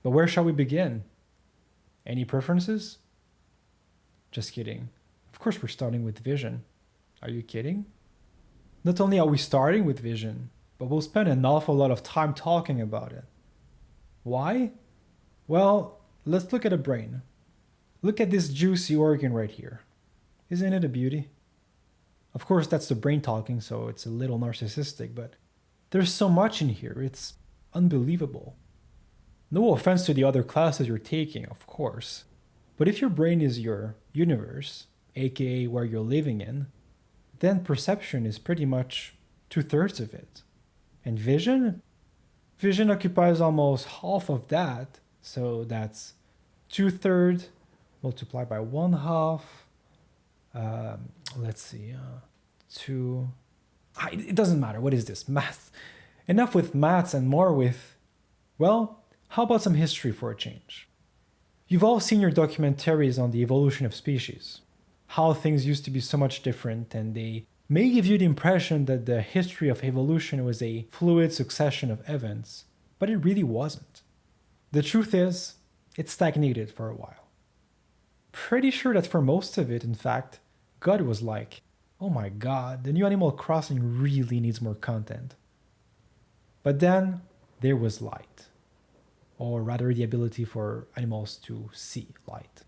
But where shall we begin? Any preferences? Just kidding. Of course we're starting with vision. Are you kidding? Not only are we starting with vision, but we'll spend an awful lot of time talking about it. Why? Well, let's look at a brain. Look at this juicy organ right here. Isn't it a beauty? Of course, that's the brain talking, so it's a little narcissistic, but there's so much in here, it's unbelievable. No offense to the other classes you're taking, of course, but if your brain is your universe, aka where you're living in, then perception is pretty much 2/3 of it. And vision? Vision occupies almost half of that, so that's 2/3 multiplied by 1/2. Let's see, 2. It doesn't matter. What is this? Math. Enough with maths and more with, well, how about some history for a change? You've all seen your documentaries on the evolution of species, how things used to be so much different, and they may give you the impression that the history of evolution was a fluid succession of events, but it really wasn't. The truth is, it stagnated for a while. Pretty sure that for most of it, in fact, God was like, oh my god, the new Animal Crossing really needs more content. But then there was light, or rather the ability for animals to see light.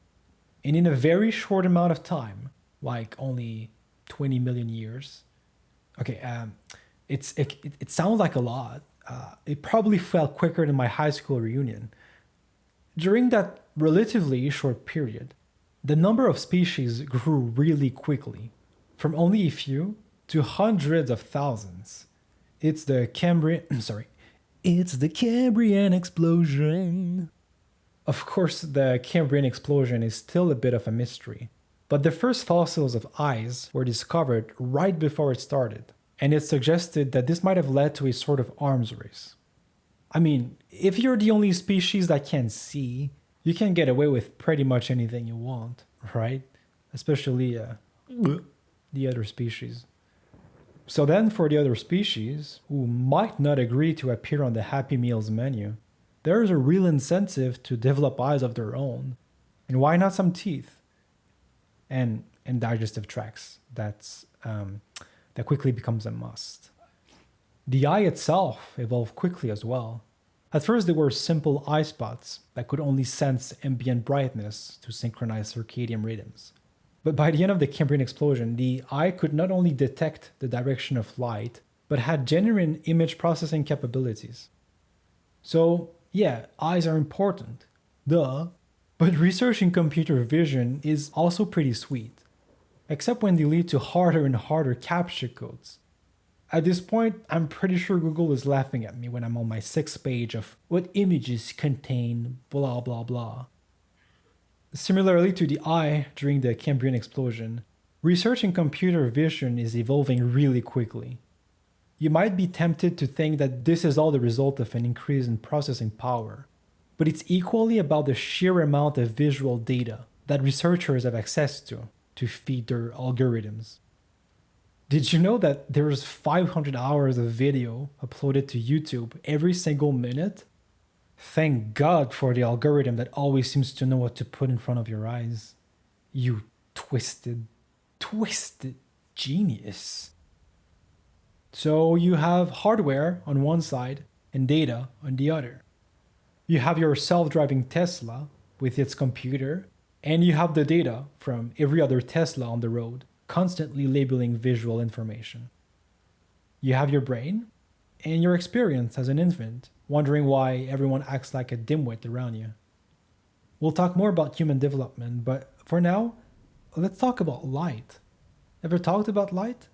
And in a very short amount of time, like only 20 million years, okay, it sounds like a lot. It probably felt quicker than my high school reunion. During that relatively short period, the number of species grew really quickly, from only a few to hundreds of thousands. It's the Cambrian explosion. Of course, the Cambrian explosion is still a bit of a mystery, but the first fossils of eyes were discovered right before it started, and it suggested that this might have led to a sort of arms race. I mean, if you're the only species that can see, you can get away with pretty much anything you want, right? Especially the other species. So then for the other species, who might not agree to appear on the Happy Meals menu, there is a real incentive to develop eyes of their own. And why not some teeth? And digestive tracts. That quickly becomes a must. The eye itself evolved quickly as well. At first, they were simple eye spots that could only sense ambient brightness to synchronize circadian rhythms. But by the end of the Cambrian explosion, the eye could not only detect the direction of light, but had genuine image processing capabilities. So, yeah, eyes are important. Duh. But research in computer vision is also pretty sweet, except when they lead to harder and harder captcha codes. At this point, I'm pretty sure Google is laughing at me when I'm on my 6th page of what images contain blah blah blah. Similarly to the eye during the Cambrian explosion, research in computer vision is evolving really quickly. You might be tempted to think that this is all the result of an increase in processing power, but it's equally about the sheer amount of visual data that researchers have access to feed their algorithms. Did you know that there's 500 hours of video uploaded to YouTube every single minute? Thank God for the algorithm that always seems to know what to put in front of your eyes. You twisted genius. So you have hardware on one side and data on the other. You have your self-driving Tesla with its computer, and you have the data from every other Tesla on the road, constantly labeling visual information. You have your brain and your experience as an infant, wondering why everyone acts like a dimwit around you. We'll talk more about human development, but for now, let's talk about light. Ever talked about light?